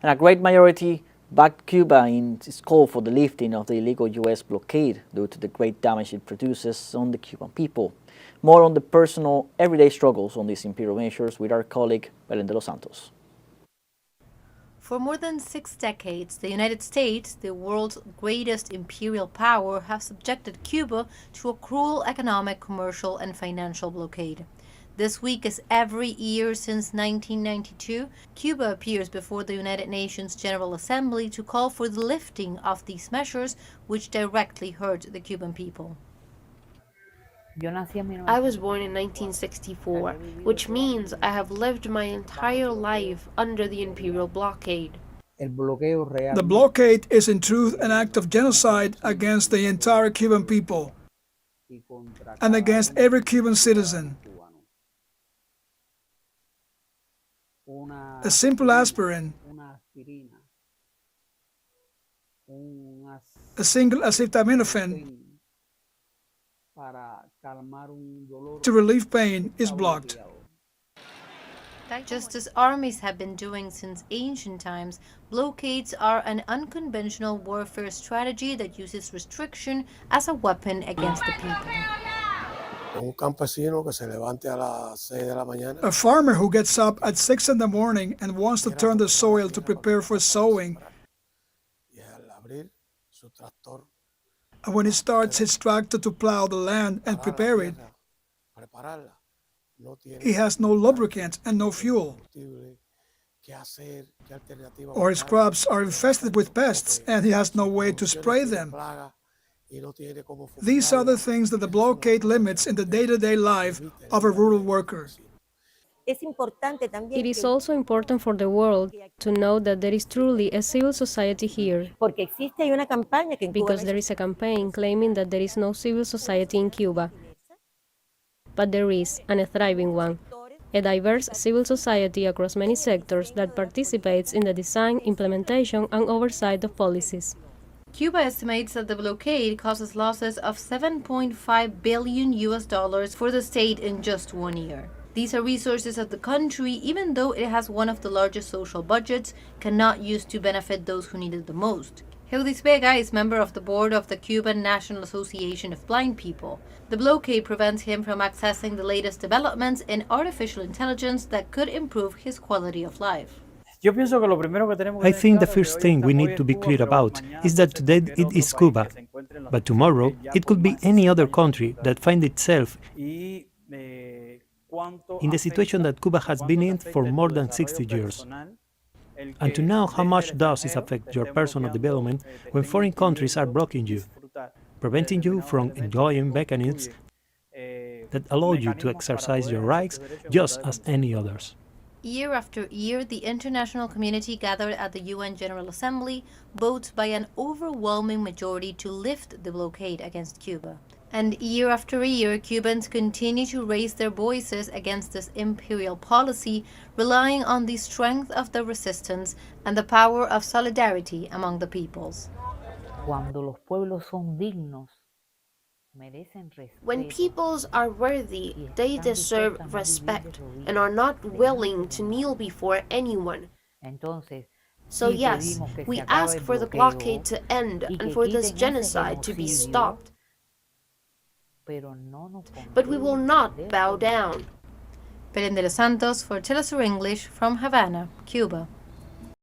And a great majority backed Cuba in its call for the lifting of the illegal U.S. blockade due to the great damage it produces on the Cuban people. More on the personal, everyday struggles on these imperial measures with our colleague Belen de los Santos. For more than 6 decades, the United States, the world's greatest imperial power, have subjected Cuba to a cruel economic, commercial, and financial blockade. This week, as every year since 1992, Cuba appears before the United Nations General Assembly to call for the lifting of these measures, which directly hurt the Cuban people. I was born in 1964, which means I have lived my entire life under the imperial blockade. The blockade is in truth an act of genocide against the entire Cuban people and against every Cuban citizen. A simple aspirin, a single acetaminophen to relieve pain is blocked. Just as armies have been doing since ancient times, blockades are an unconventional warfare strategy that uses restriction as a weapon against the people. A farmer who gets up at 6 in the morning and wants to turn the soil to prepare for sowing, and when he starts his tractor to plow the land and prepare it, he has no lubricant and no fuel. Or his crops are infested with pests and he has no way to spray them. These are the things that the blockade limits in the day-to-day life of a rural worker. It is also important for the world to know that there is truly a civil society here, because there is a campaign claiming that there is no civil society in Cuba. But there is, and a thriving one, a diverse civil society across many sectors that participates in the design, implementation, and oversight of policies. Cuba estimates that the blockade causes losses of $7.5 billion for the state in just 1 year. These are resources that the country, even though it has one of the largest social budgets, cannot use to benefit those who need it the most. Heudis Vega is member of the board of the Cuban National Association of Blind People. The blockade prevents him from accessing the latest developments in artificial intelligence that could improve his quality of life. I think the first thing we need to be clear about is that today it is Cuba, but tomorrow it could be any other country that finds itself in the situation that Cuba has been in for more than 60 years. And to know how much does it affect your personal development when foreign countries are blocking you, preventing you from enjoying mechanisms that allow you to exercise your rights just as any others. Year after year, the international community gathered at the UN General Assembly votes by an overwhelming majority to lift the blockade against Cuba. And year after year, Cubans continue to raise their voices against this imperial policy, relying on the strength of the resistance and the power of solidarity among the peoples. When peoples are worthy, they deserve respect and are not willing to kneel before anyone. So yes, we ask for the blockade to end and for this genocide to be stopped. But we will not bow down. Belen de los Santos for teleSUR English from Havana, Cuba.